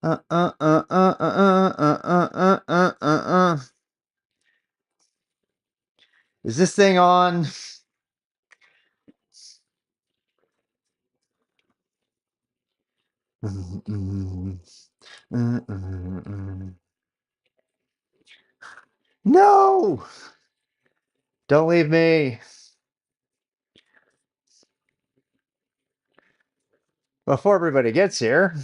Uh, uh, uh, uh, uh, uh, uh, Is this thing on? No! Don't leave me. Before everybody gets here.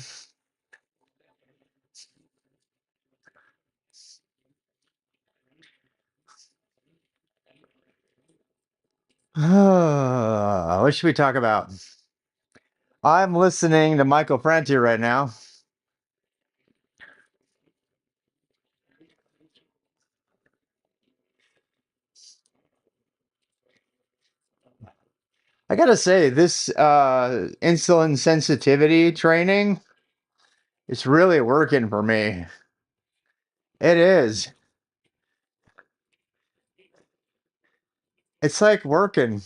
What should we talk about? I'm listening to Michael Franti right now. I gotta say, this insulin sensitivity training, it's really working for me. It is. It's like working.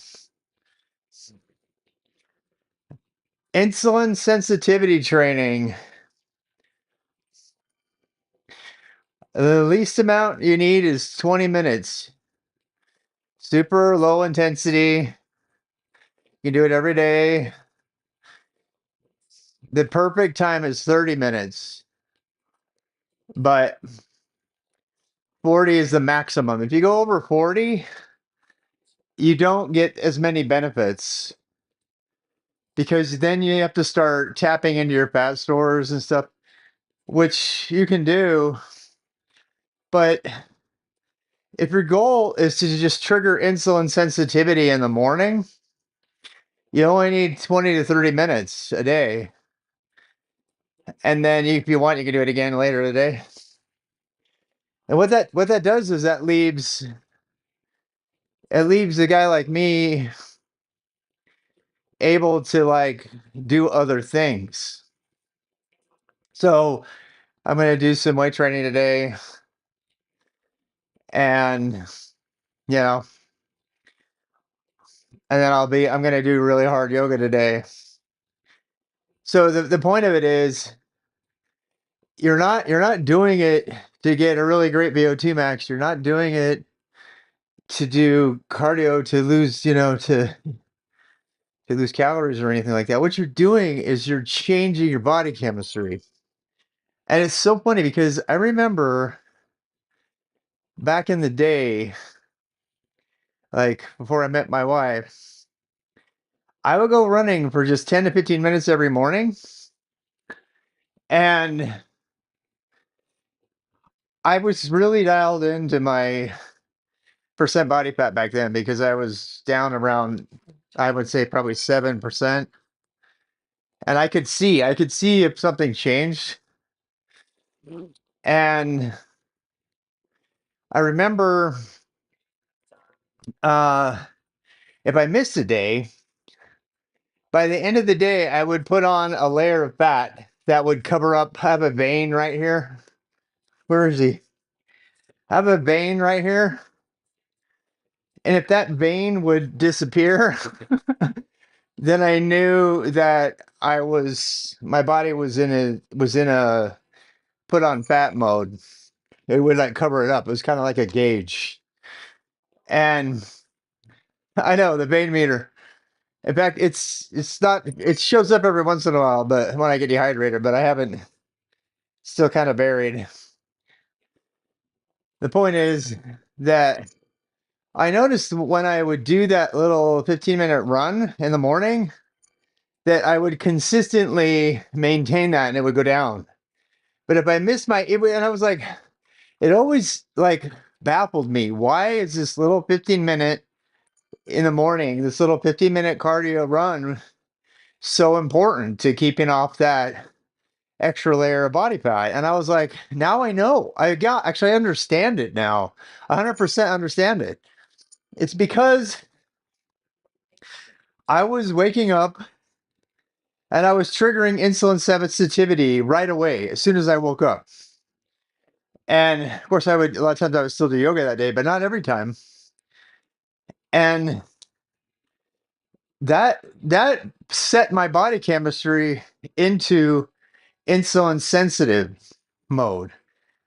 Insulin sensitivity training. The least amount you need is 20 minutes. Super low intensity. You can do it every day. The perfect time is 30 minutes, but 40 is the maximum. If you go over 40, you don't get as many benefits because then you have to start tapping into your fat stores and stuff, which you can do. But if your goal is to just trigger insulin sensitivity in the morning, you only need 20 to 30 minutes a day. And then if you want, you can do it again later in the day. And what that does is that leaves a guy like me able to like do other things. So I'm gonna do some weight training today, and you know, and then I'm gonna do really hard yoga today. So the point of it is you're not doing it to get a really great VO2 max. You're not doing it to do cardio to lose, to lose calories or anything like that. What you're doing is you're changing your body chemistry. And it's so funny because I remember back in the day, like before I met my wife, I would go running for just 10 to 15 minutes every morning. And I was really dialed into my percent body fat back then because I was down around, I would say probably 7%. And I could see if something changed. And I remember uh if I missed a day, by the end of the day, I would put on a layer of fat that would cover up, have a vein right here. Where is he? I have a vein right here. And if that vein would disappear, then I knew that my body was in a put on fat mode. It would like cover it up. It was kind of like a gauge. And I know the vein meter. In fact, it's not it shows up every once in a while, but when I get dehydrated, but I haven't still kind of buried. The point is that I noticed when I would do that little 15-minute run in the morning that I would consistently maintain that and it would go down. But if I missed and I was like, it always like baffled me. Why is this little 15-minute in the morning, this little 15-minute cardio run so important to keeping off that extra layer of body fat? And I was like, now I know. I understand it now. 100% understand it. It's because I was waking up and I was triggering insulin sensitivity right away as soon as I woke up. And of course, a lot of times I would still do yoga that day, but not every time. And that set my body chemistry into insulin sensitive mode,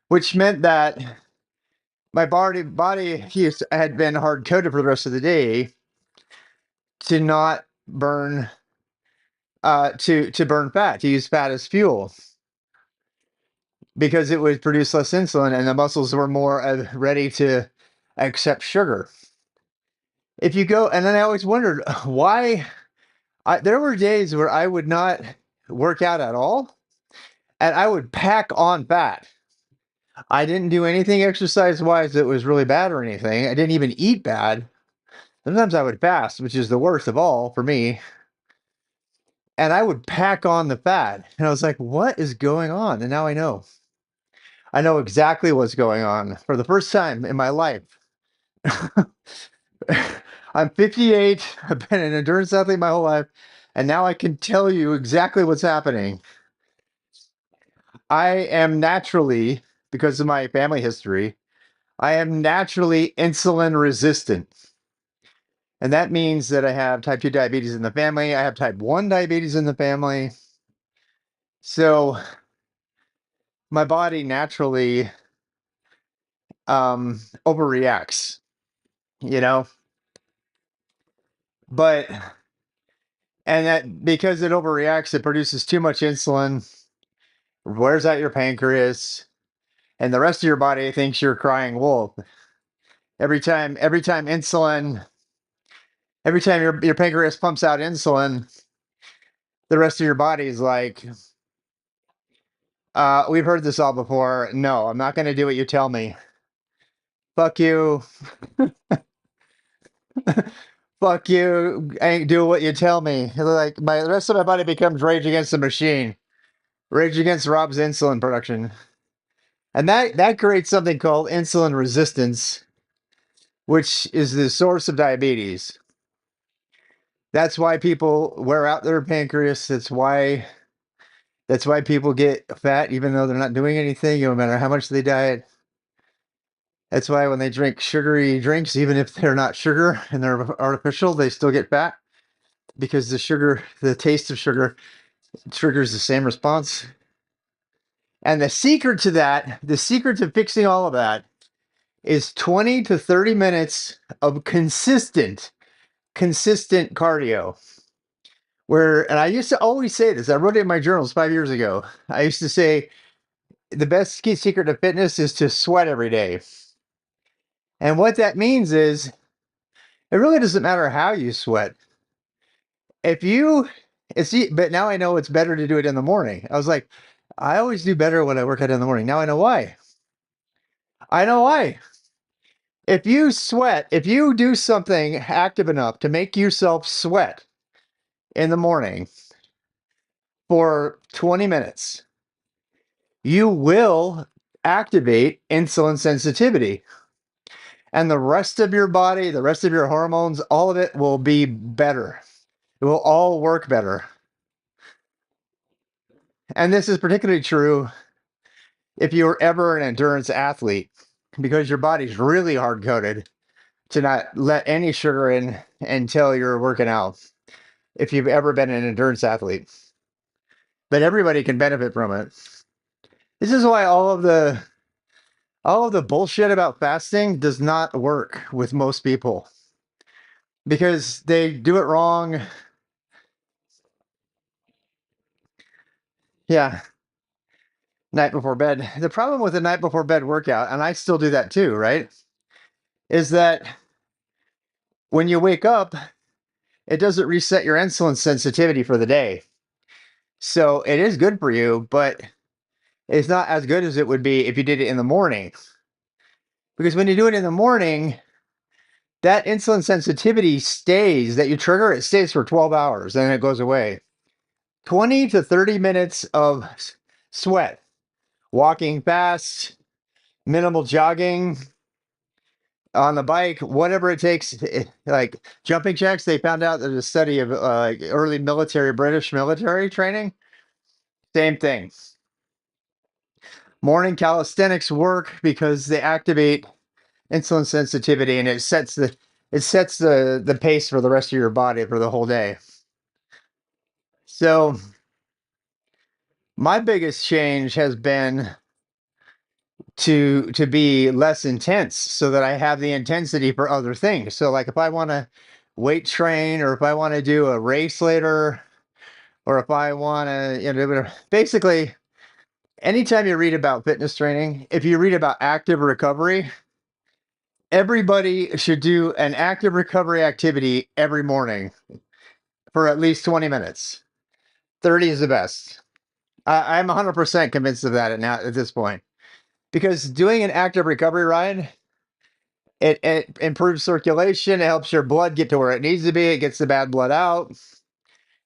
which meant that my body had been hard coded for the rest of the day to not burn to burn fat, to use fat as fuel because it would produce less insulin and the muscles were more ready to accept sugar. If you go, and then I always wondered why there were days where I would not work out at all and I would pack on fat. I didn't do anything exercise wise that was really bad or anything. I didn't even eat bad. Sometimes I would fast, which is the worst of all for me. And I would pack on the fat. And I was like, what is going on? And now I know. I know exactly what's going on for the first time in my life. I'm 58. I've been an endurance athlete my whole life. And now I can tell you exactly what's happening. I am naturally, because of my family history, I am naturally insulin resistant. And that means that I have type 2 diabetes in the family. I have type 1 diabetes in the family. So my body naturally overreacts, you know? But, and that because it overreacts, it produces too much insulin, wears out your pancreas, and the rest of your body thinks you're crying wolf. Every time insulin, every time your pancreas pumps out insulin, the rest of your body is like, we've heard this all before. No, I'm not going to do what you tell me. Fuck you. Fuck you. I ain't do what you tell me. Like the rest of my body becomes Rage Against the Machine. Rage Against Rob's insulin production. And that creates something called insulin resistance, which is the source of diabetes. That's why people wear out their pancreas. That's why people get fat even though they're not doing anything, no matter how much they diet. That's why when they drink sugary drinks, even if they're not sugar and they're artificial, they still get fat because the taste of sugar triggers the same response. And the secret to fixing all of that is 20 to 30 minutes of consistent cardio. And I used to always say this, I wrote it in my journals 5 years ago. I used to say the best key secret to fitness is to sweat every day. And what that means is it really doesn't matter how you sweat. If you, but now I know it's better to do it in the morning. I was like, I always do better when I work out in the morning. Now I know why. I know why. If you do something active enough to make yourself sweat in the morning for 20 minutes, you will activate insulin sensitivity. And the rest of your body, the rest of your hormones, all of it will be better. It will all work better. And this is particularly true if you're ever an endurance athlete, because your body's really hard coded to not let any sugar in until you're working out. If you've ever been an endurance athlete, but everybody can benefit from it. This is why all of the bullshit about fasting does not work with most people because they do it wrong. Yeah, night before bed. The problem with the night before bed workout, and I still do that too, right? Is that when you wake up, it doesn't reset your insulin sensitivity for the day. So it is good for you, but it's not as good as it would be if you did it in the morning. Because when you do it in the morning, that insulin sensitivity stays, that you trigger, it stays for 12 hours, then it goes away. 20 to 30 minutes of sweat, walking fast, minimal jogging, on the bike, whatever it takes, like jumping jacks. They found out there's a study of early British military training. Same thing. Morning calisthenics work because they activate insulin sensitivity and it sets the pace for the rest of your body for the whole day. So My biggest change has been to be less intense so that I have the intensity for other things. So like if I want to weight train or if I want to do a race later or if I want to, basically anytime you read about fitness training, if you read about active recovery, everybody should do an active recovery activity every morning for at least 20 minutes. 30 is the best. I'm 100% convinced of that at this point because doing an active recovery ride, it improves circulation. It helps your blood get to where it needs to be. It gets the bad blood out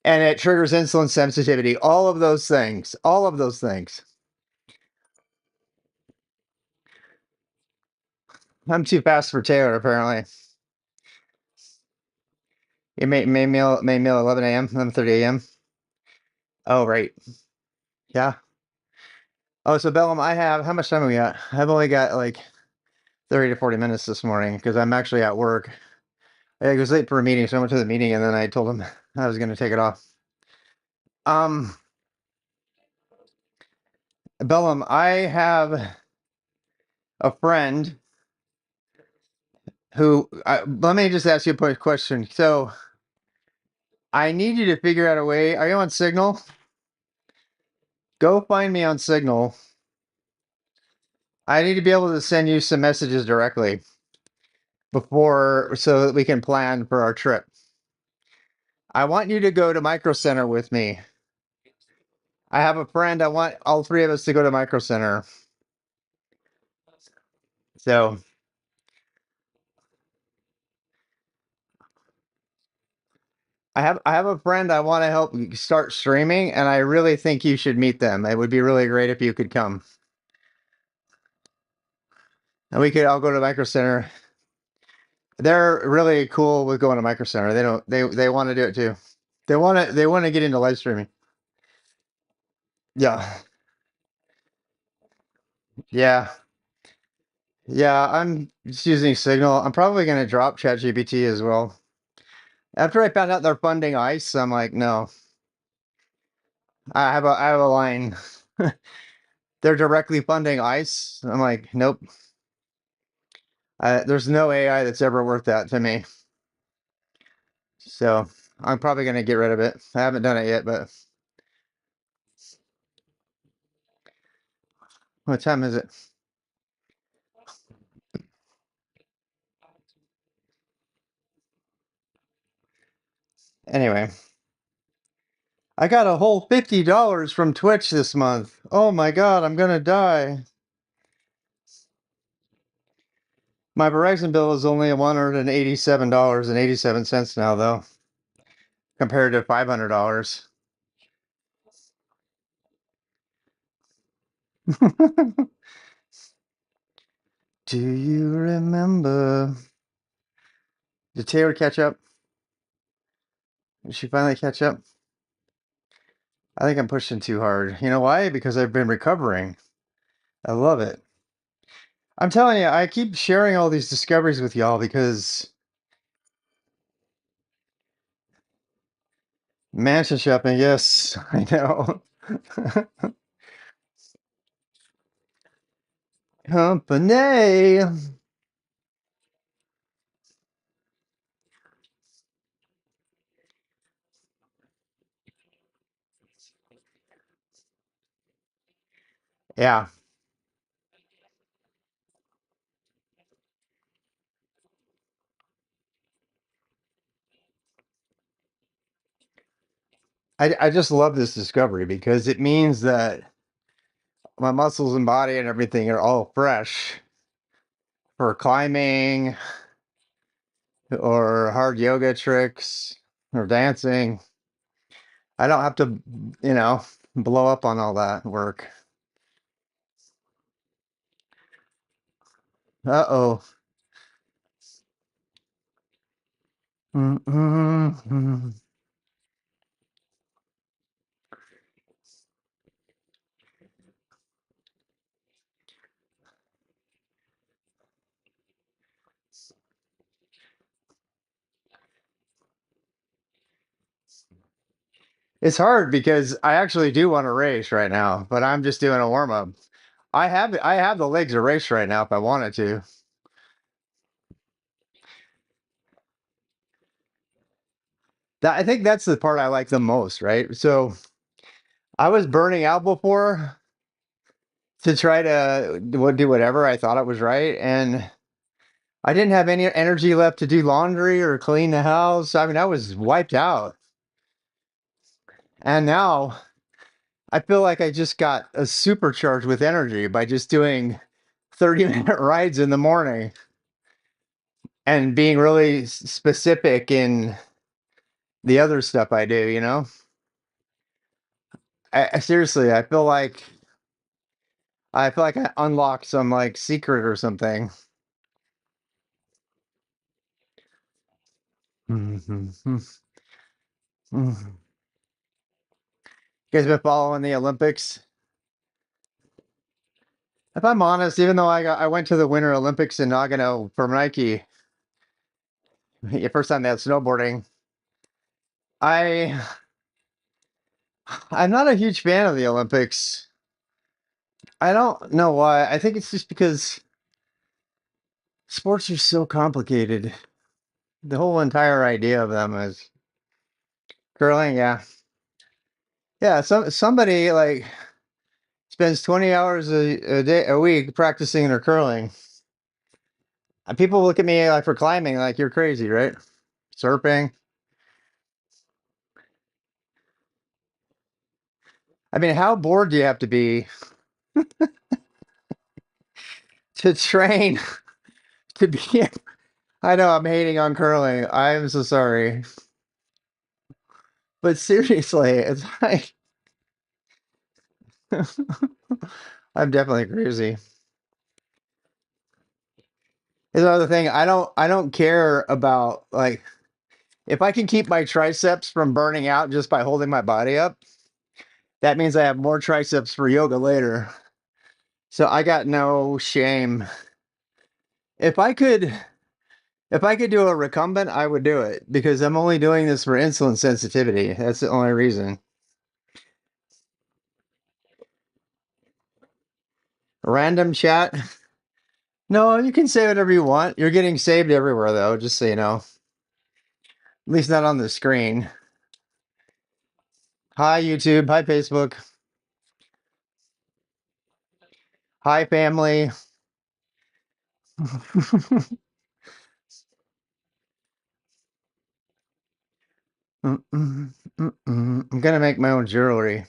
and it triggers insulin sensitivity. All of those things, all of those things. I'm too fast for Taylor, apparently. You may meal 11 a.m., 11:30 a.m. Oh, right. Yeah. Oh, so Bellum, how much time have we got? I've only got like 30 to 40 minutes this morning because I'm actually at work. I was late for a meeting, so I went to the meeting and then I told him I was going to take it off. Um, Bellum, I have a friend who, let me just ask you a question. So I need you to figure out a way. Are you on Signal? Go find me on Signal. I need to be able to send you some messages directly before so that we can plan for our trip. I want you to go to Micro Center with me. I have a friend. I want all three of us to go to Micro Center. So I have a friend I want to help start streaming, and I really think you should meet them. It would be really great if you could come. And we could all go to Micro Center. They're really cool with going to Micro Center. They want to do it too. They want to get into live streaming. Yeah. Yeah. Yeah, I'm just using Signal. I'm probably going to drop ChatGPT as well. After I found out they're funding ICE, I'm like, no. I have a line. They're directly funding ICE. I'm like, nope. There's no AI that's ever worth that to me. So I'm probably going to get rid of it. I haven't done it yet, but what time is it? Anyway, I got a whole $50 from Twitch this month. Oh my God, I'm going to die. My Verizon bill is only $187.87 now, though, compared to $500. Do you remember? Did Taylor catch up? Did she finally catch up? I think I'm pushing too hard. You know why? Because I've been recovering. I love it. I'm telling you, I keep sharing all these discoveries with y'all because mansion shopping, yes, I know. Company. Yeah, I just love this discovery because it means that my muscles and body and everything are all fresh for climbing or hard yoga tricks or dancing. I don't have to, you know, blow up on all that work. Uh-oh. Mm-mm-mm. It's hard because I actually do want to race right now, but I'm just doing a warm up. I have the legs to race right now if I wanted to. I think that's the part I like the most, right? So I was burning out before to try to do whatever I thought it was right, and I didn't have any energy left to do laundry or clean the house. I mean, I was wiped out. And now I feel like I just got a supercharged with energy by just doing 30-minute rides in the morning and being really specific in the other stuff I do, you know? Seriously, I feel like I unlocked some like secret or something. You guys been following the Olympics? If I'm honest, even though I went to the Winter Olympics in Nagano for Nike, the first time they had snowboarding, I I'm not a huge fan of the Olympics. I don't know why. I think it's just because sports are so complicated. The whole entire idea of them is curling, yeah. Yeah, somebody like spends 20 hours a week practicing their curling. And people look at me like for climbing like you're crazy, right? Surfing. I mean, how bored do you have to be to train to be I know I'm hating on curling. I'm so sorry. But seriously, it's like I'm definitely crazy. Is another thing. I don't care about like if I can keep my triceps from burning out just by holding my body up, that means I have more triceps for yoga later. So I got no shame. If I could if I could do a recumbent, I would do it because I'm only doing this for insulin sensitivity. That's the only reason. Random chat. No, you can say whatever you want. You're getting saved everywhere though, just so you know. At least not on the screen. Hi YouTube, hi Facebook, hi family. I'm gonna make my own jewelry.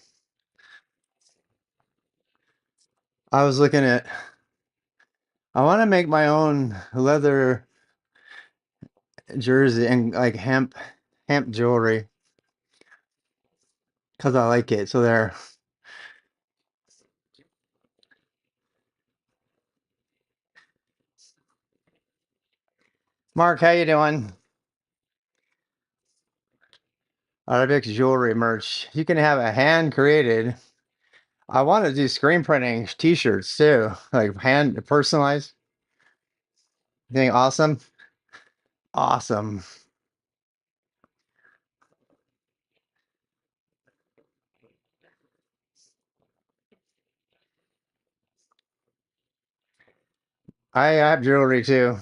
I was looking at, I want to make my own leather jersey and like hemp jewelry because I like it. So there. Mark, how you doing? Arabic jewelry merch. You can have a hand created. I want to do screen printing t-shirts too, like hand personalized. You think awesome? Awesome. I have jewelry too.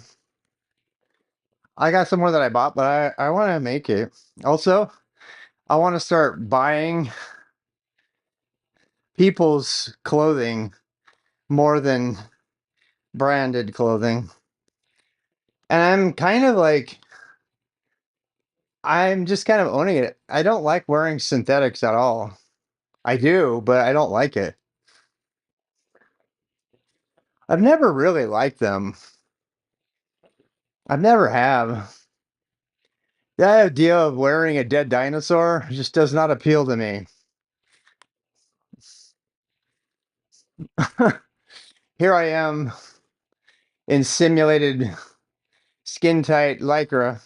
I got some more that I bought, but I want to make it. Also, I want to start buying people's clothing more than branded clothing. And I'm just kind of owning it. I don't like wearing synthetics at all. I do, but I don't like it. I've never really liked them. I've never have. The idea of wearing a dead dinosaur just does not appeal to me. Here I am in simulated skin tight lycra.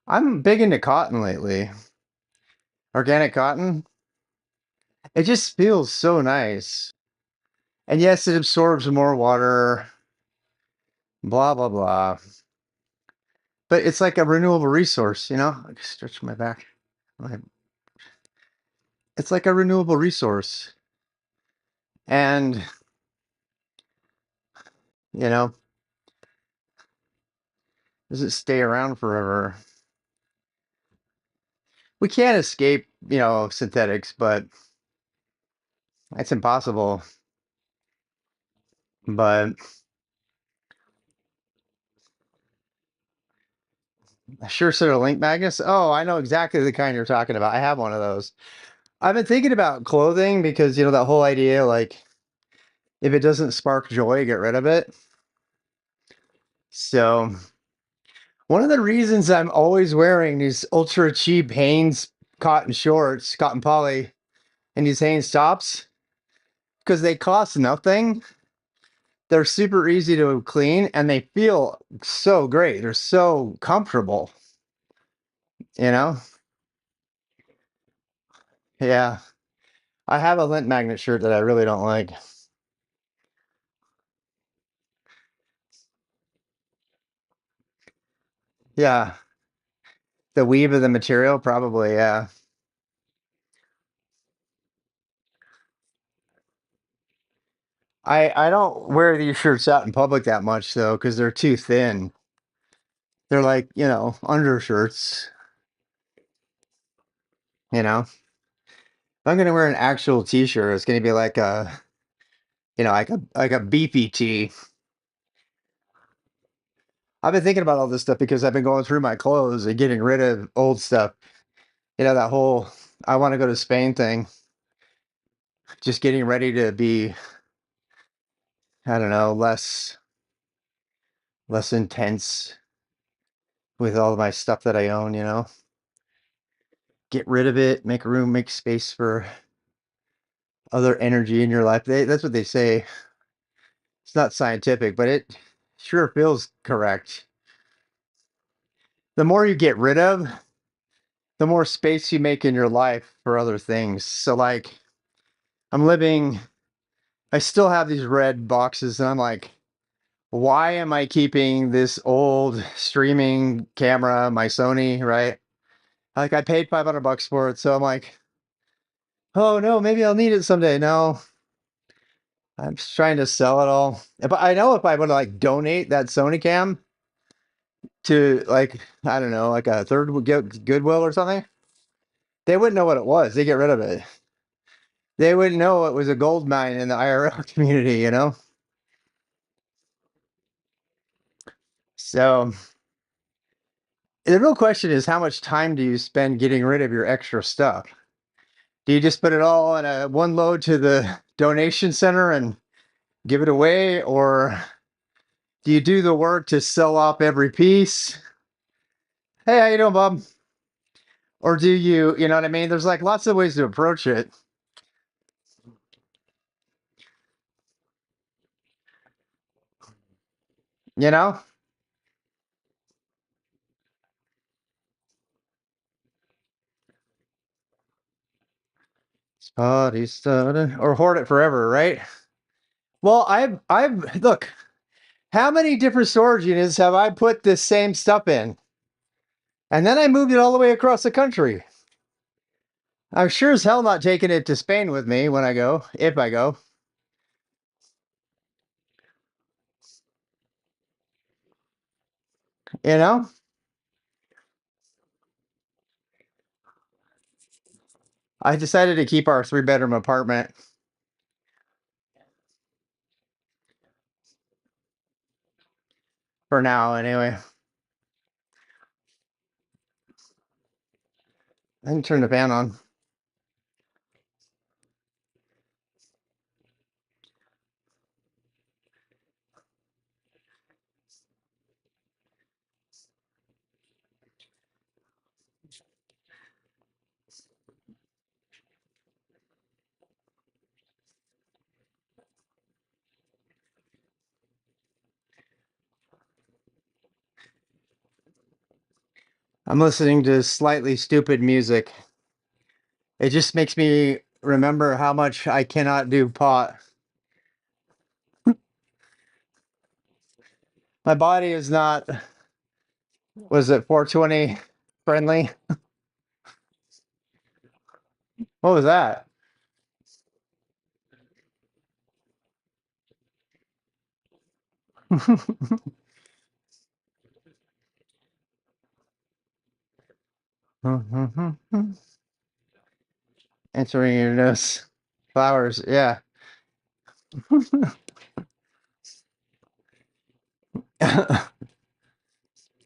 I'm big into cotton lately. Organic cotton. It just feels so nice. And yes, it absorbs more water. Blah blah blah. But it's like a renewable resource, you know? I can stretch my back. Like, it's like a renewable resource. And, you know, does it stay around forever? We can't escape, synthetics, but it's impossible. But sure set of link magnets. Oh, I know exactly the kind you're talking about. I have one of those. I've been thinking about clothing because, that whole idea, like, if it doesn't spark joy, get rid of it. So, one of the reasons I'm always wearing these ultra cheap Hanes cotton shorts, cotton poly, and these Hanes tops, because they cost nothing. They're super easy to clean and they feel so great. They're so comfortable, you know? Yeah. I have a lint magnet shirt that I really don't like. Yeah. The weave of the material, probably, yeah. I don't wear these shirts out in public that much though, because they're too thin. They're like, undershirts, you know. If I'm gonna wear an actual t-shirt, it's gonna be like a, like a beefy tee. I've been thinking about all this stuff because I've been going through my clothes and getting rid of old stuff. That whole I want to go to Spain thing. Just getting ready to be, I don't know, less intense with all of my stuff that I own. Get rid of it, make room, make space for other energy in your life. That's what they say. It's not scientific, but it sure feels correct. The more you get rid of, the more space you make in your life for other things. So, like, I'm living, I still have these red boxes, and I'm like, why am I keeping this old streaming camera, my Sony, right? Like, I paid $500 for it, so I'm like, oh no, maybe I'll need it someday. No, I'm just trying to sell it all. But I know if I would like donate that Sony cam to, like, I don't know, like a third Goodwill or something, they wouldn't know what it was. They get rid of it. They wouldn't know it was a gold mine in the IRL community. So the real question is, how much time do you spend getting rid of your extra stuff? Do you just put it all in a one load to the donation center and give it away, or do you do the work to sell off every piece? Hey, how you doing, Bob? Or do you know what I mean? There's like lots of ways to approach it. You know, Spotty soda, or hoard it forever, right? Well, I've look. How many different storage units have I put this same stuff in? And then I moved it all the way across the country. I'm sure as hell not taking it to Spain with me when I go, if I go. You know, I decided to keep our 3-bedroom apartment for now, anyway. I can turn the fan on. I'm listening to slightly stupid music. It just makes me remember how much I cannot do pot. My body is not Was it 420 friendly? What was that? Entering your nose. Flowers, yeah.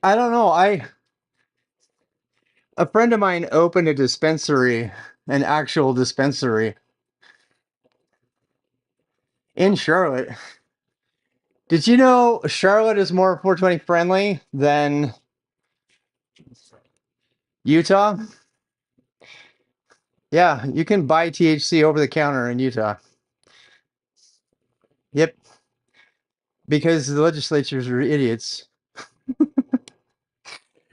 I don't know. A friend of mine opened a dispensary, an actual dispensary in Charlotte. Did you know Charlotte is more 420 friendly than Utah? Yeah, you can buy THC over the counter in Utah. Yep, because the legislatures are idiots.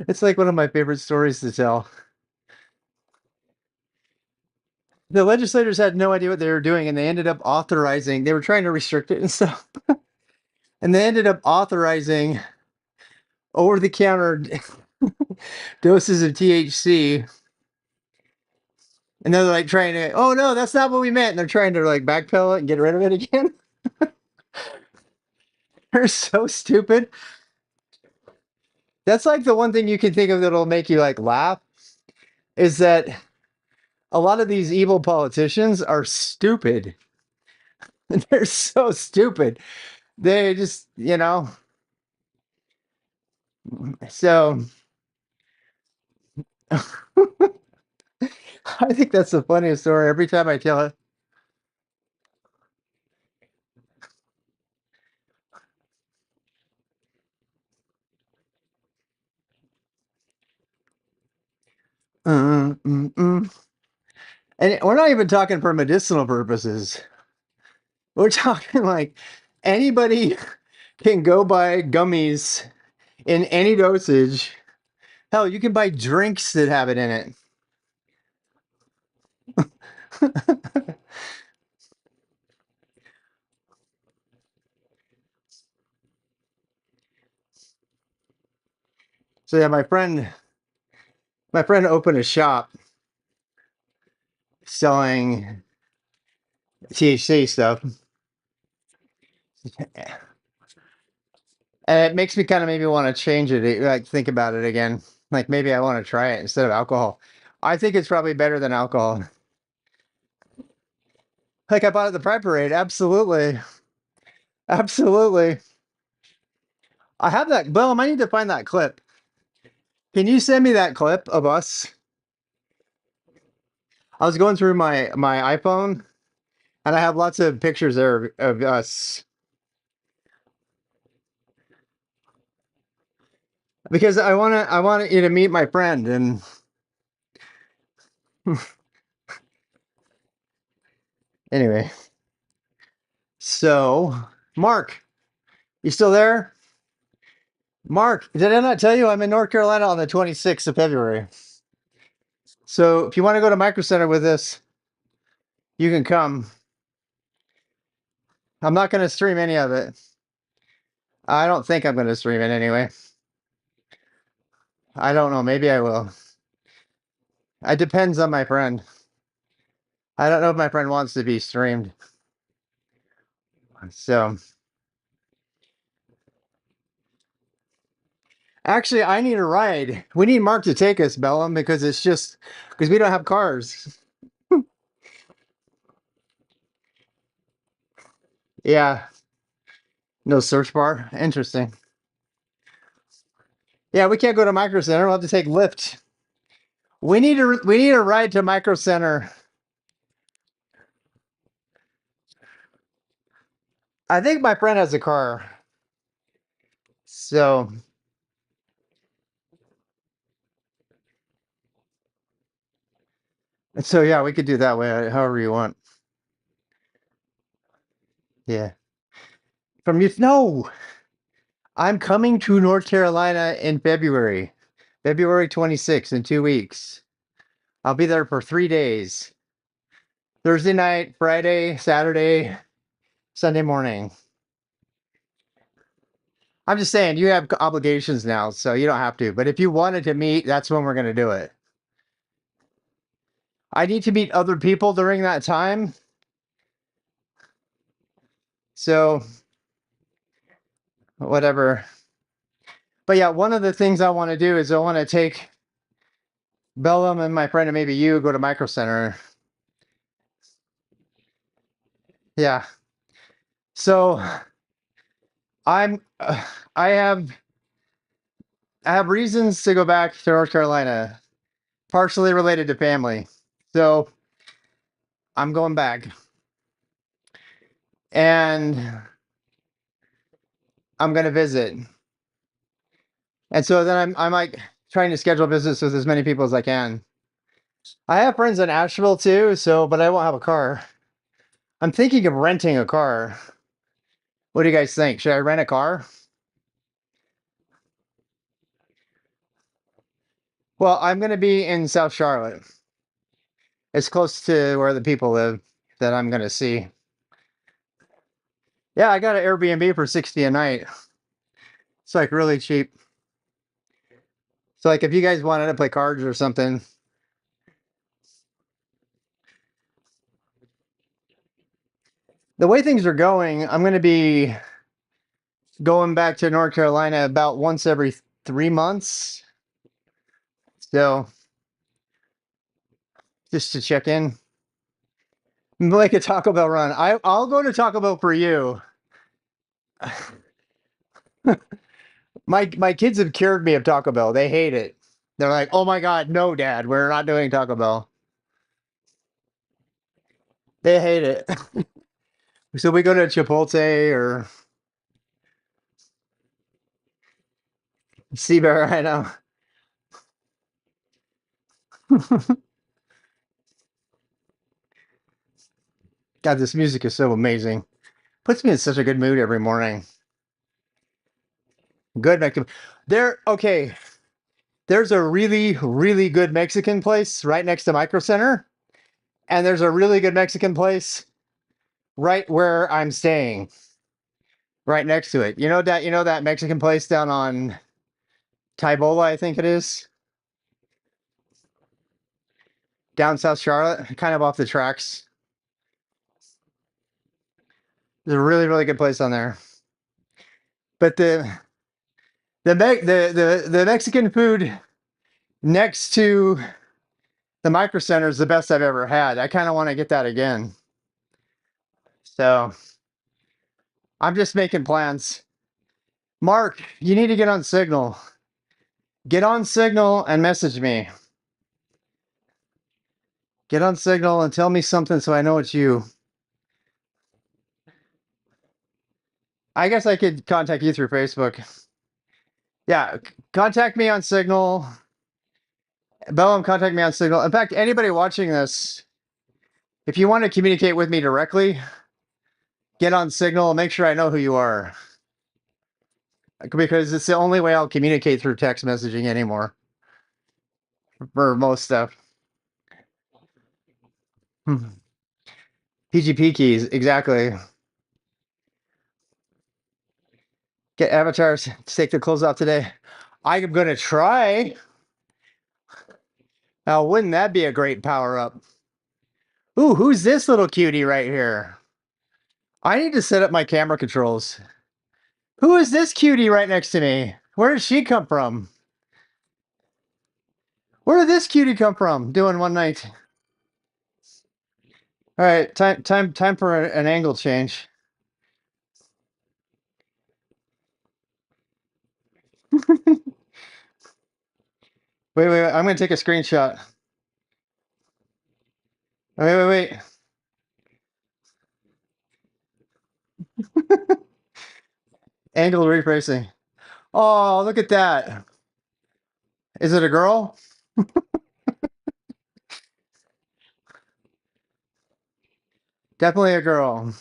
It's like one of my favorite stories to tell. The legislators had no idea what they were doing, and they ended up authorizing, they were trying to restrict it and stuff, and they ended up authorizing over the counter doses of THC. And they're like trying to, oh no, that's not what we meant. And they're trying to like backpedal it and get rid of it again. They're so stupid. That's like the one thing you can think of that'll make you like laugh is that a lot of these evil politicians are stupid. They're so stupid. They just, so I think that's the funniest story every time I tell it. Mm, mm. And we're not even talking for medicinal purposes. We're talking like anybody can go buy gummies in any dosage. Hell, you can buy drinks that have it in it. So yeah, my friend opened a shop selling THC stuff. And it makes me kind of maybe want to change it, like think about it again. Like maybe I want to try it instead of alcohol. I think it's probably better than alcohol. Like I bought it at the Pride Parade. Absolutely. Absolutely. I have that. Well, I need to find that clip. Can you send me that clip of us? I was going through my iPhone and I have lots of pictures there of us because I want you to meet my friend and anyway. So, Mark, you still there? Mark, did I not tell you I'm in North Carolina on the 26th of February? So, if you want to go to Micro Center with us, you can come. I'm not going to stream any of it. I don't think I'm going to stream it anyway. I don't know. Maybe I will. It depends on my friend. I don't know if my friend wants to be streamed. So, actually, I need a ride. We need Mark to take us, Bellum, because it's just because we don't have cars. Yeah, no search bar. Interesting. Yeah, we can't go to Micro Center. We'll have to take Lyft. We need a ride to Micro Center. I think my friend has a car. So yeah, we could do that way, however you want. Yeah. From you no, I'm coming to North Carolina in February. February 26th in 2 weeks. I'll be there for 3 days. Thursday night, Friday, Saturday, Sunday morning. I'm just saying you have obligations now, so you don't have to. But if you wanted to meet, that's when we're going to do it. I need to meet other people during that time. So whatever. But yeah, one of the things I want to do is I want to take Bellum and my friend and maybe you go to Micro Center. Yeah. So I'm I have I have reasons to go back to North Carolina, partially related to family. So I'm going back and I'm going to visit. And so then I'm like trying to schedule visits with as many people as I can. I have friends in Asheville too, so but I won't have a car. I'm thinking of renting a car. What do you guys think? Should I rent a car? Well, I'm going to be in South Charlotte. It's close to where the people live that I'm going to see. Yeah, I got an Airbnb for 60 a night. It's like really cheap. So like if you guys wanted to play cards or something, the way things are going, I'm going to be going back to North Carolina about once every 3 months. So just to check in, like a Taco Bell run. I'll go to Taco Bell for you. My kids have cured me of Taco Bell. They hate it. They're like, "Oh my God, no, Dad, we're not doing Taco Bell." They hate it. So we go to Chipotle or Sea Bear. I know. God, this music is so amazing. Puts me in such a good mood every morning. Good Mexican. Okay. There's a really, really good Mexican place right next to Micro Center, and there's a really good Mexican place right where I'm staying, right next to it. You know that Mexican place down on Tybola, I think it is, down South Charlotte, kind of off the tracks. There's a really, really good place on there. But the Mexican food next to the Micro Center is the best I've ever had. I kind of want to get that again. So I'm just making plans. Mark, you need to get on Signal. Get on Signal and message me. Get on Signal and tell me something so I know it's you. I guess I could contact you through Facebook. Yeah, contact me on Signal. Bellum, contact me on Signal. In fact, anybody watching this, if you want to communicate with me directly, get on Signal and make sure I know who you are. Because it's the only way I'll communicate through text messaging anymore for most stuff. PGP keys, exactly. Get avatars to take the clothes off today. I'm gonna try. Now, wouldn't that be a great power up? Ooh, who's this little cutie right here? I need to set up my camera controls. Who is this cutie right next to me? Where did she come from? Where did this cutie come from? Doing one night. All right, time for an angle change. Wait, I'm gonna take a screenshot. Wait. Angle retracing. Oh, look at that. Is it a girl? Definitely a girl.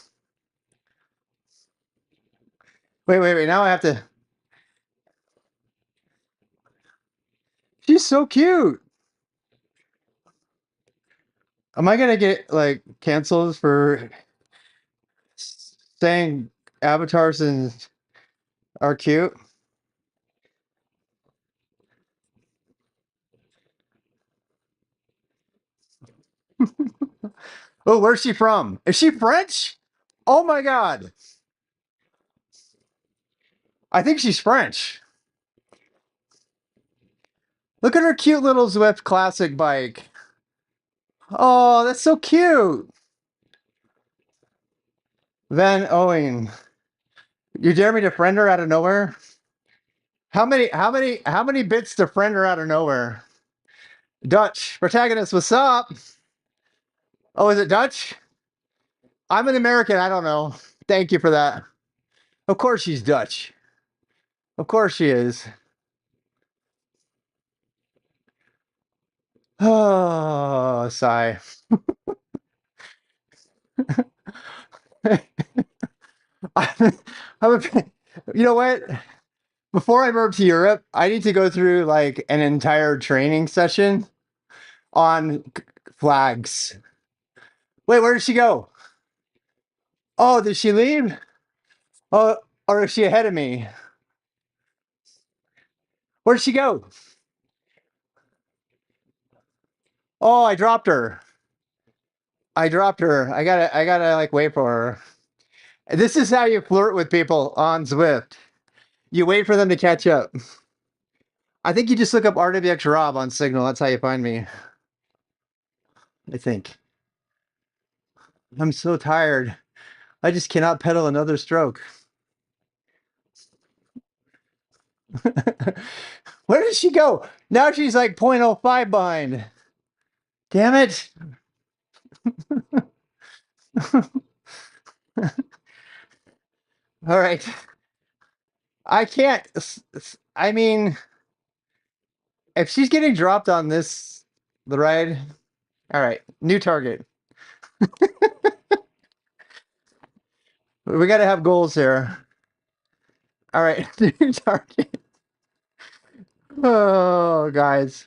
Wait. Now I have to. She's so cute. Am I gonna get like canceled for saying avatars and are cute. Oh, where's she from? Is she French? Oh my God. I think she's French. Look at her cute little Zwift classic bike. Oh, that's so cute. Van Owen. You dare me to friend her out of nowhere? How many bits to friend her out of nowhere? Dutch. Protagonist, what's up? Oh, is it Dutch? I'm an American, I don't know. Thank you for that. Of course she's Dutch. Of course she is. Oh, sigh. I'm you know what? Before I move to Europe, I need to go through like an entire training session on flags. Wait, where did she go? Oh, did she leave? Oh, or is she ahead of me? Where'd she go? Oh, I dropped her. I dropped her. I gotta like wait for her. This is how you flirt with people on Zwift. You wait for them to catch up. I think you just look up RWX Rob on Signal. That's how you find me. I think. I'm so tired. I just cannot pedal another stroke. Where did she go? Now she's like 0.05 behind. Damn it. All right. I can't. I mean, if she's getting dropped on the ride, all right, new target. We got to have goals here. All right, new target. Oh, guys.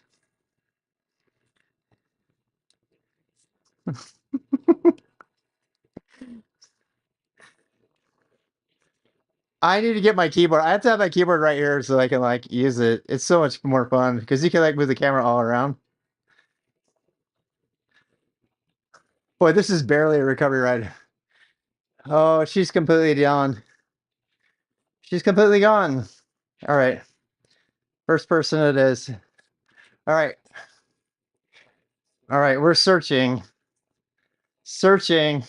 I need to get my keyboard. I have to have my keyboard right here so I can like use it. It's so much more fun because you can like move the camera all around. Boy, this is barely a recovery ride. Oh, she's completely gone. She's completely gone. All right. First person it is. All right. All right. We're searching. Searching.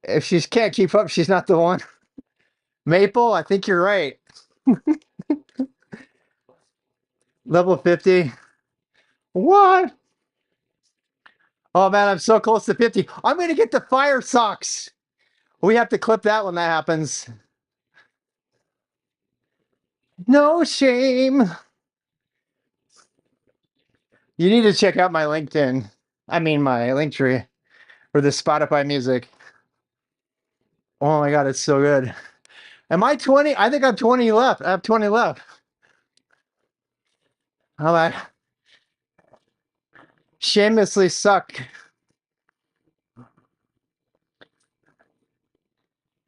If she can't keep up, she's not the one. Maple, I think you're right. Level 50. What? Oh man, I'm so close to 50. I'm gonna get the fire socks. We have to clip that when that happens. No shame. You need to check out my LinkedIn. I mean my link tree for the Spotify music. Oh my god, it's so good. Am I 20? I think I'm 20 left. I have 20 left. How about shamelessly suck?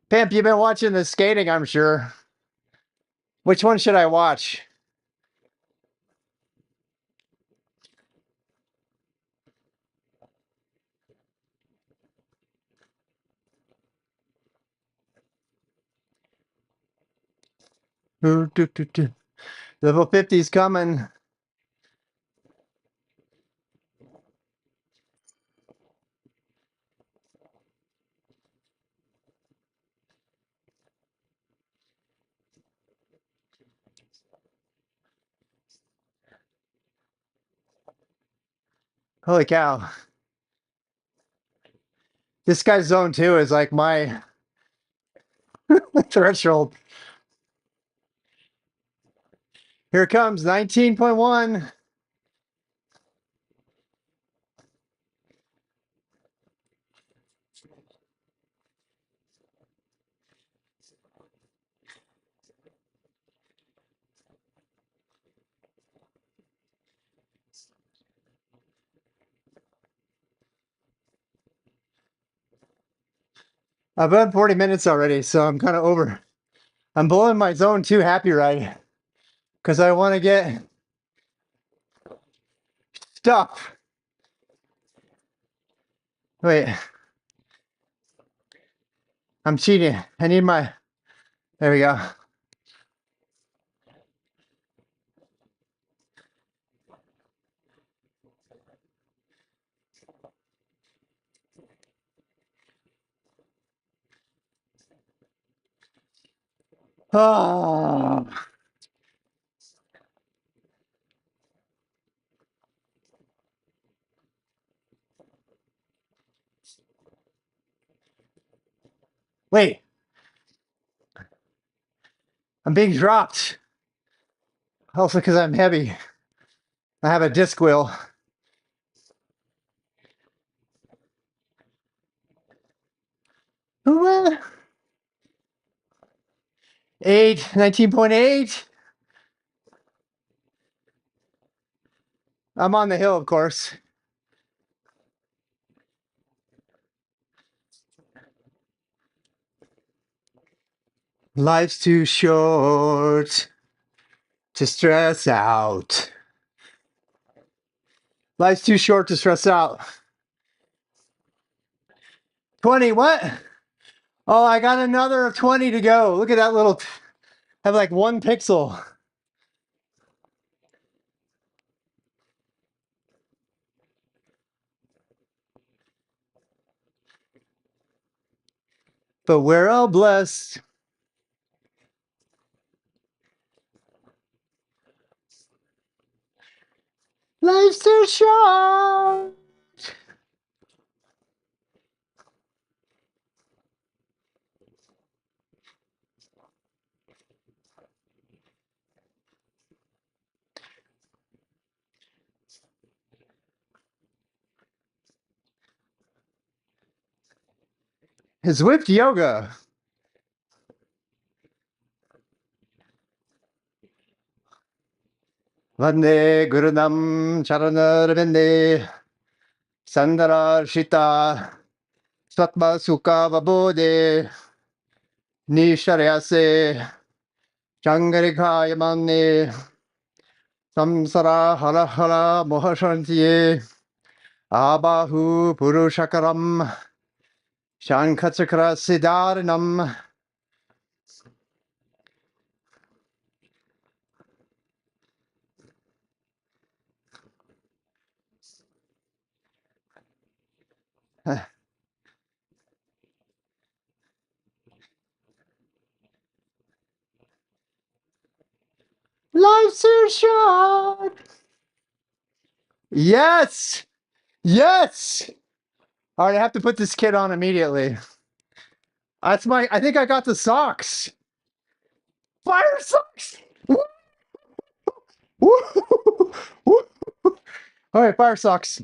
Pimp, you've been watching the skating, I'm sure. Which one should I watch? Level 50's coming. Holy cow. This guy's zone 2 is like my threshold. Here it comes, 19.1. I've been 40 minutes already, so I'm kind of over. I'm blowing my zone 2 happy ride because I want to get stuff. Wait, I'm cheating. I need my, there we go. Oh, wait, I'm being dropped. Also because I'm heavy. I have a disc wheel. Well, 19.8. I'm on the hill, of course. Life's too short to stress out. Life's too short to stress out. 20, what? Oh, I got another 20 to go. Look at that little, I have like 1 pixel. But we're all blessed. Life's too short. Zwift yoga. Vande Gurunam Charanar Vende Sandara Shita Satma Sukha Babode Nisharyase Changarika Yamane Samsara Hara Hara Mohashantiye Abahu Purushakaram Shankachakra Siddharanam. Life's too short. Yes. Yes. All right, I have to put this kit on immediately. That's my, I think I got the socks. Fire socks. Woo! Woo! Woo! All right, fire socks.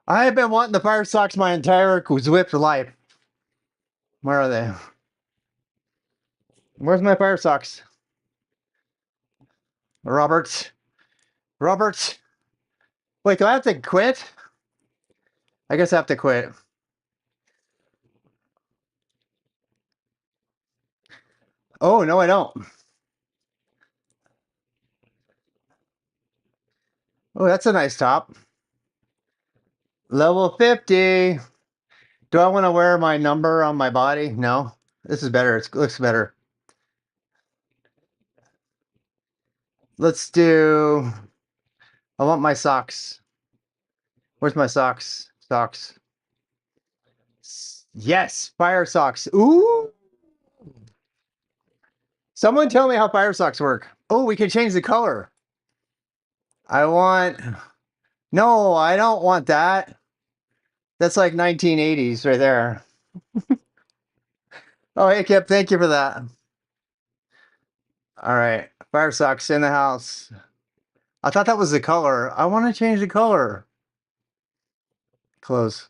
I have been wanting the fire socks my entire Zwift life. Where are they? Where's my fire socks? Robert. Robert. Wait, do I have to quit? I guess I have to quit. Oh, no, I don't. Oh, that's a nice top. Level 50. Do I want to wear my number on my body? No. This is better. It looks better. Let's do... I want my socks. Where's my socks? Socks. Yes, fire socks. Ooh. Someone tell me how fire socks work. Oh, we can change the color. I want... No, I don't want that. That's like 1980s right there. Oh, hey, Kip, thank you for that. All right, fire socks in the house. I thought that was the color. I want to change the color. Close.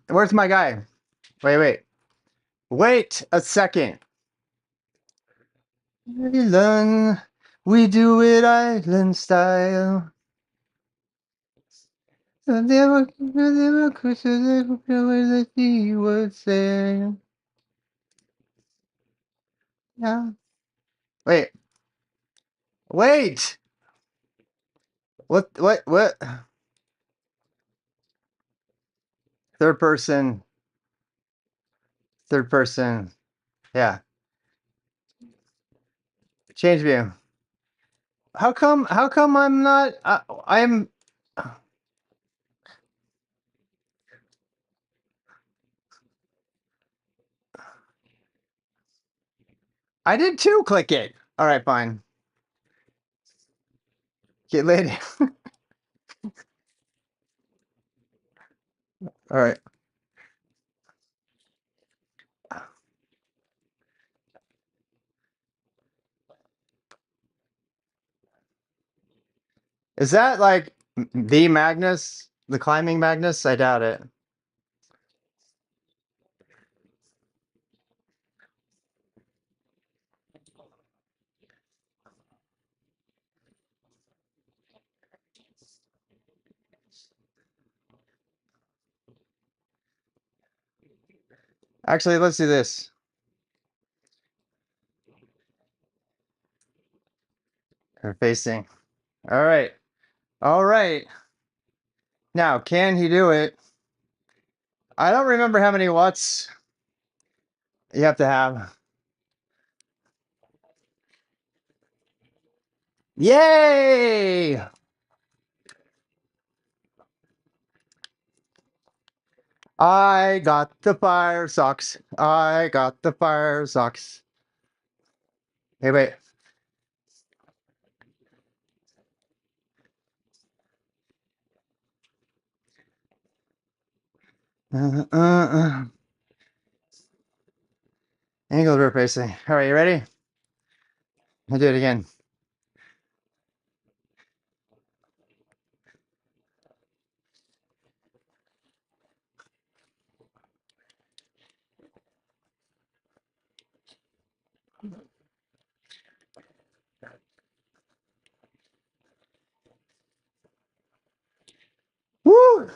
Where's my guy? Wait a second. Island, we do it island style. He would say. Yeah. Wait, wait. What? What? What? Third person. Third person. Yeah. Change view. How come? How come I'm not? I'm. I did too. Click it. All right, fine. Get laid. All right. Is that like the Magnus, the climbing Magnus? I doubt it. Actually, let's do this. We're facing. All right. All right. Now, can he do it? I don't remember how many watts you have to have. Yay! I got the fire socks. I got the fire socks. Hey, wait. Uh, uh, uh. Angled rear facing. All right, you ready? I'll do it again. Woo!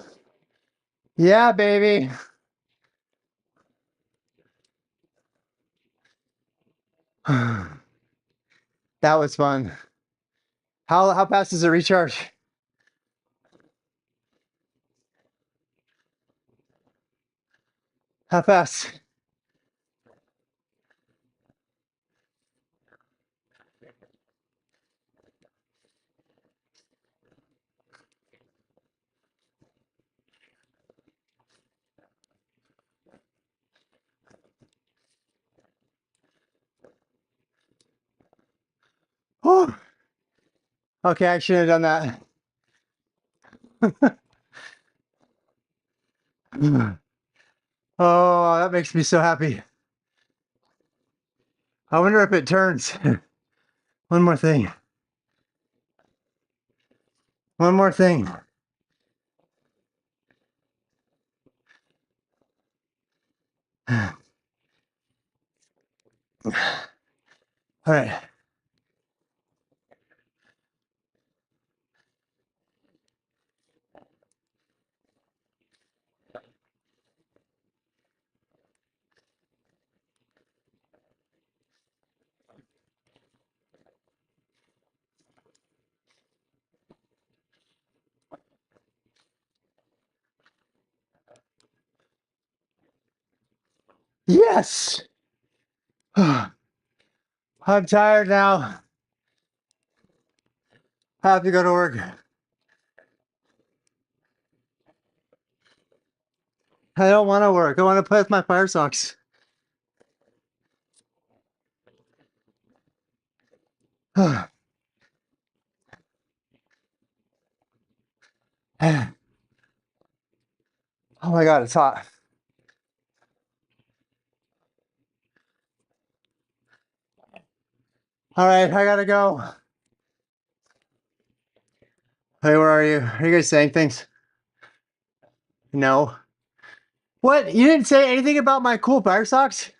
Yeah, baby. That was fun. How fast does it recharge? How fast? Oh, okay, I shouldn't have done that. Oh, that makes me so happy. I wonder if it turns. One more thing. One more thing. All right. Yes. I'm tired now. I have to go to work. I don't want to work. I want to play with my fire socks. Oh my God, it's hot. All right, I gotta go. Hey, where are you? Are you guys saying things? No. What? You didn't say anything about my cool fire socks?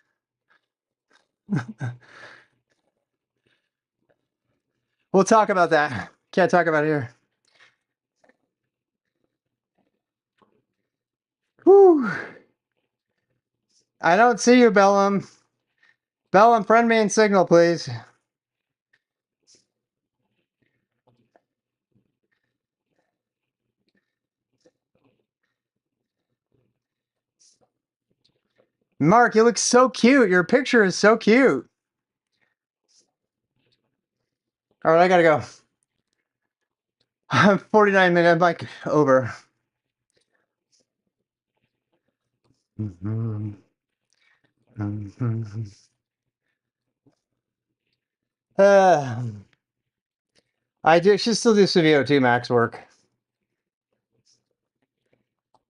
We'll talk about that. Can't talk about it here. Whew. I don't see you, Bellum. Bellum, friend me in Signal, please. Mark, you look so cute. Your picture is so cute. All right, I gotta go. I'm 49 minutes. I'm like over. Uh, I should still do some VO2 max work.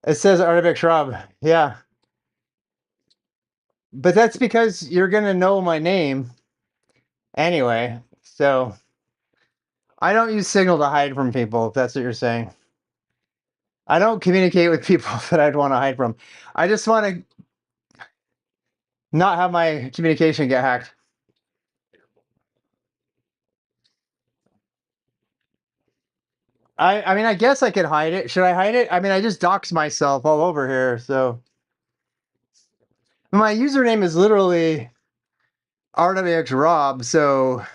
It says Arctic Shrub. Yeah. But that's because you're gonna know my name anyway. So I don't use Signal to hide from people, if that's what you're saying. I don't communicate with people that I'd want to hide from. I just want to not have my communication get hacked. I mean, I guess I could hide it. Should I hide it? I mean, I just dox myself all over here. So my username is literally RWXRob. So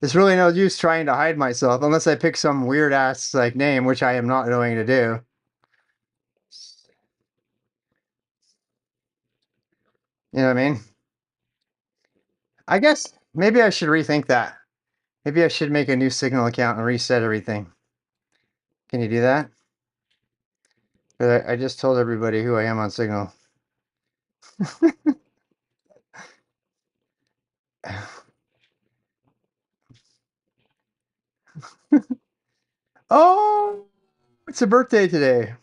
there's really no use trying to hide myself unless I pick some weird ass like name, which I am not going to do. You know what I mean? I guess maybe I should rethink that. Maybe I should make a new Signal account and reset everything. Can you do that? But I just told everybody who I am on Signal. Oh, it's a birthday today.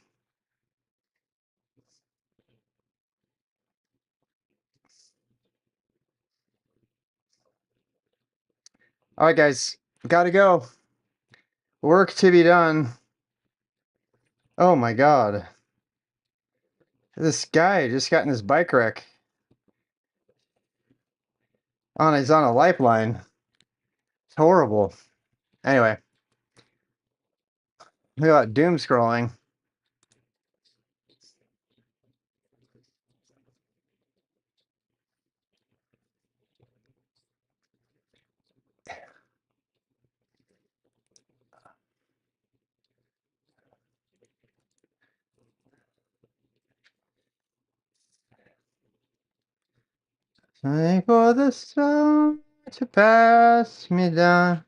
All right, guys, gotta go. Work to be done. Oh my God. This guy just got in his bike wreck. He's on a lifeline. It's horrible. Anyway, look at that doom scrolling. Waiting for the sun to pass me down.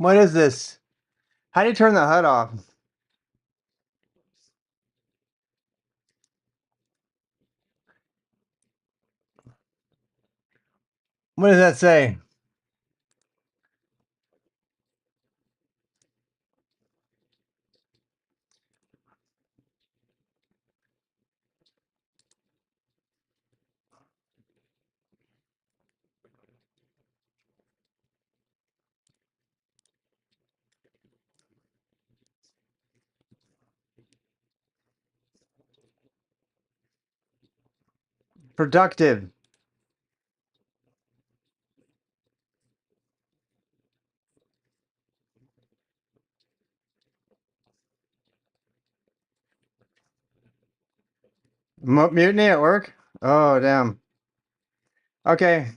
What is this? How do you turn the HUD off? What does that say? Productive. Mutiny at work? Oh, damn. Okay.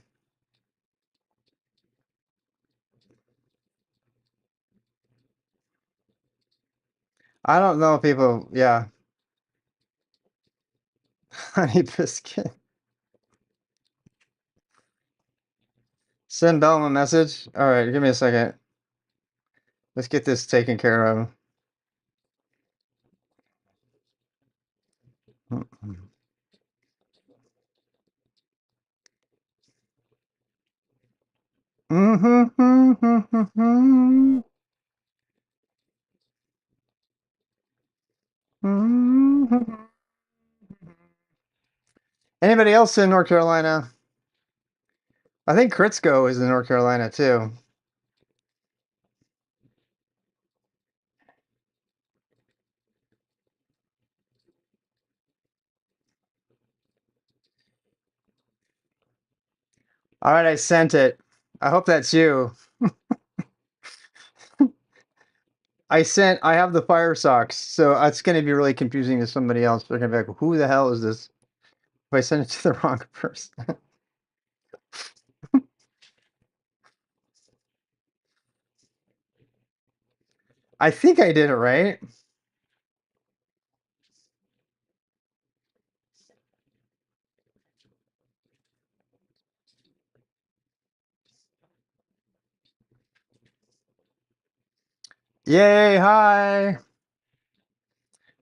I don't know people. Yeah. Honey biscuit. Send Bellum a message. All right, give me a second. Let's get this taken care of. Anybody else in North Carolina? I think Kritzko is in North Carolina too. All right, I sent it. I hope that's you. I have the fire socks, so it's going to be really confusing to somebody else. They're going to be like, who the hell is this? If I send it to the wrong person. I think I did it right. Yay, hi.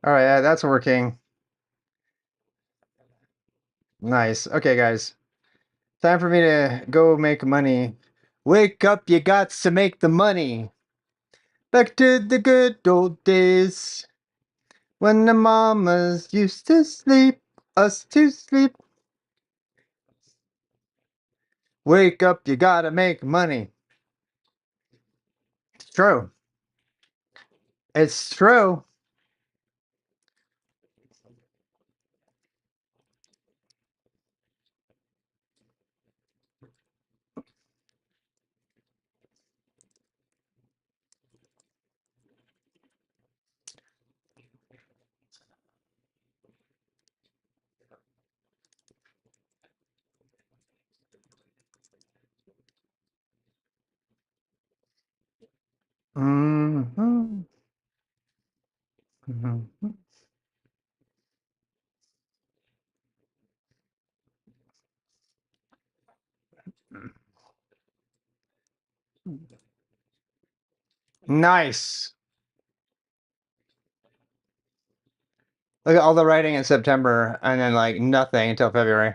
All right, yeah, that's working. Nice. Okay, guys. Time for me to go make money. Wake up, you got to make the money. Back to the good old days when the mamas used to sleep, us to sleep. Wake up, you gotta make money. It's true. It's true. Mhm. Mhm. Nice. Look at all the writing in September and then like nothing until February.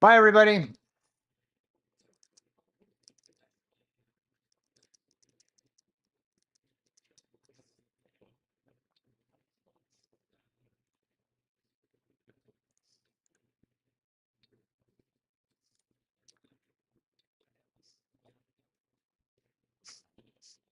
Bye, everybody.